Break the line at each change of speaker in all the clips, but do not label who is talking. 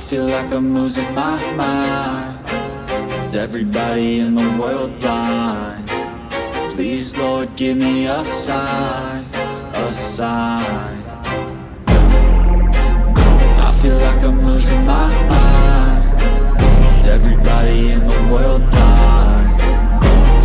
feel like I'm losing my mind. Is everybody in the world blind? Please, Lord, give me a sign, a sign. I feel like I'm losing my mind. Is everybody in the world blind?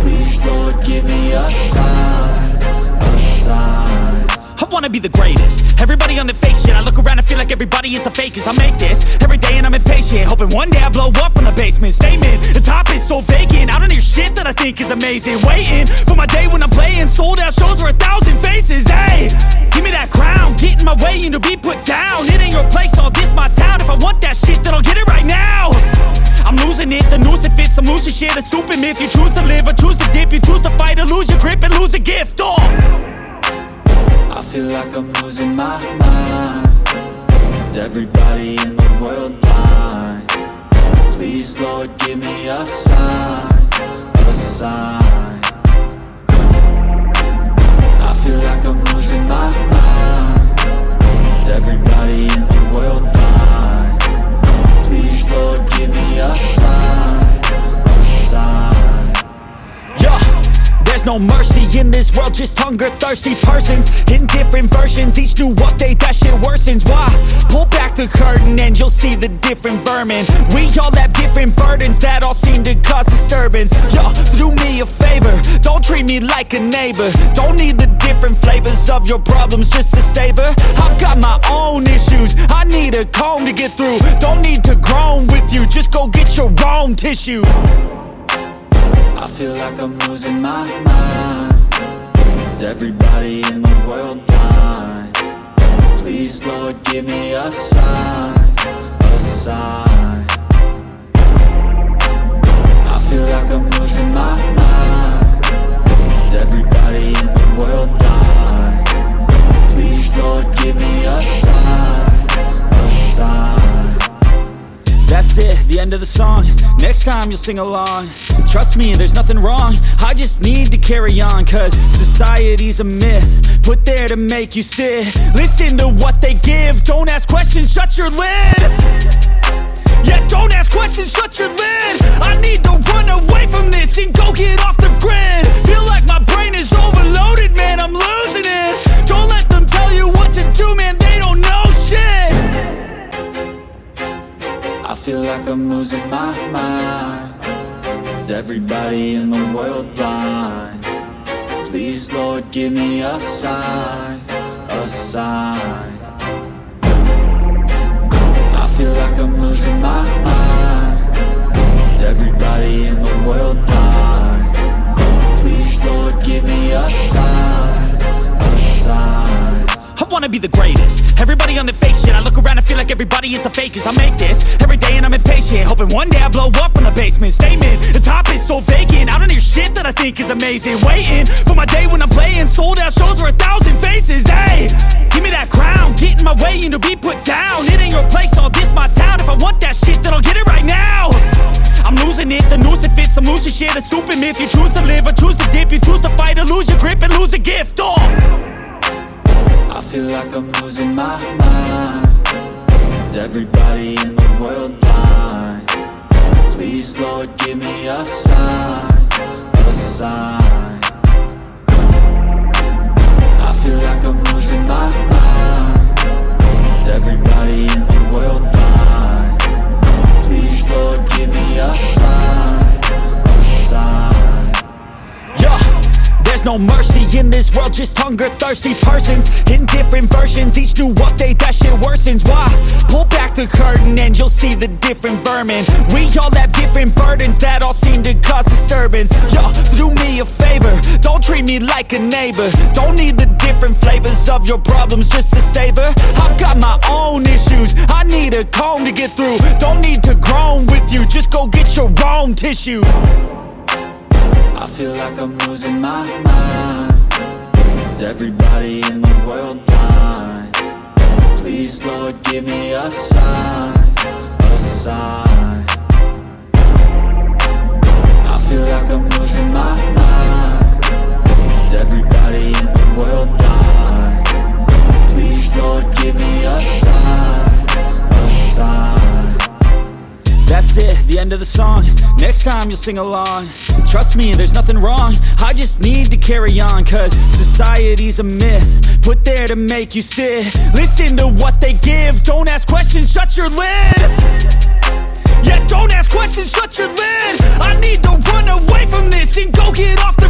Please, Lord, give me a sign, a sign.
I wanna be the greatest. Everybody on the fake shit. I look around and feel like everybody is the fakest. I make this every day and I'm impatient, hoping one day I blow up from the basement. Statement, the top is so vacant. I don't hear shit that I think is amazing. Waiting for my day when I'm playing sold out shows for 1,000 faces. Hey, give me that crown, get in my way and to be put down. It ain't your place, all this my town. If I want that shit, then I'll get it right now. I'm losing it, the noose it fits. I'm losing shit, a stupid myth. You choose to live or choose to dip. You choose to fight or lose your grip and lose a gift.
I feel like I'm losing my mind. Is everybody in the world blind? Please, Lord, give me a sign, a sign. I feel like I'm losing my mind. Is everybody in the world blind? Please, Lord, give me a sign, a sign.
Yeah. There's no mercy in this world, just hunger-thirsty persons in different versions. Each new update, that shit worsens. Why? Pull back the curtain and you'll see the different vermin. We all have different burdens that all seem to cause disturbance. Yo, so do me a favor, don't treat me like a neighbor. Don't need the different flavors of your problems just to savor. I've got my own issues, I need a comb to get through. Don't need to groan with you, just go get your own tissue.
I feel like I'm losing my mind. Is everybody in the world blind? Please, Lord, give me a sign, a sign. I feel like I'm losing my mind. Is everybody in the world blind? Please, Lord, give me a sign, a sign.
That's it, the end of the song. Next time you'll sing along. Trust me, there's nothing wrong. I just need to carry on, cause society's a myth put there to make you sit. Listen to what they give. Don't ask questions, shut your lid. Yeah, don't ask questions, shut your lid. I need to run away from this and go get off the grid. Feel like my brain is overloaded, man, I'm losing it. Don't let them tell you what to do, man, they don't know shit.
I feel like I'm losing my mind. Is everybody in the world blind? Please, Lord, give me a sign, a sign. I feel like I'm losing my mind. Is everybody in the world blind? Please, Lord, give me a sign, a sign.
I wanna be the greatest. Everybody on the fake shit. I look around and feel like everybody is the fakest. I make this every day and I'm impatient, hoping one day I blow up from the basement. Statement, the top is so vacant. I don't hear shit that I think is amazing. Waiting for my day when I'm playing sold out shows for 1,000 faces. Hey, give me that crown, get in my way and to be put down. It ain't your place, all this my town. If I want that shit, then I'll get it right now. I'm losing it, the noose it fits. I'm losing shit, a stupid myth. You choose to live or choose to dip. You choose to fight or lose your grip and lose a gift.
I feel like I'm losing my mind. Is everybody in the world blind? Please, Lord, give me a sign, a sign. I feel like I'm losing my mind. Is everybody in the world blind? Please, Lord, give me a sign, a sign.
Yeah. There's no mercy in this world, just hunger-thirsty persons in different versions. Each new update, that shit worsens. Why? Pull back the curtain and you'll see the different vermin. We all have different burdens that all seem to cause disturbance. Yo, so do me a favor, don't treat me like a neighbor. Don't need the different flavors of your problems just to savor. I've got my own issues, I need a comb to get through. Don't need to groan with you, just go get your own tissue.
I feel like I'm losing my mind. Is everybody in the world blind? Please, Lord, give me a sign, a sign. I feel like I'm losing my mind. Is everybody in the world blind? Please, Lord, give me a sign, a sign.
That's it, the end of the song. Next time you'll sing along. Trust me, there's nothing wrong. I just need to carry on, cause society's a myth put there to make you sit. Listen to what they give. Don't ask questions, shut your lid. Yeah, don't ask questions, shut your lid. I need to run away from this and go get off the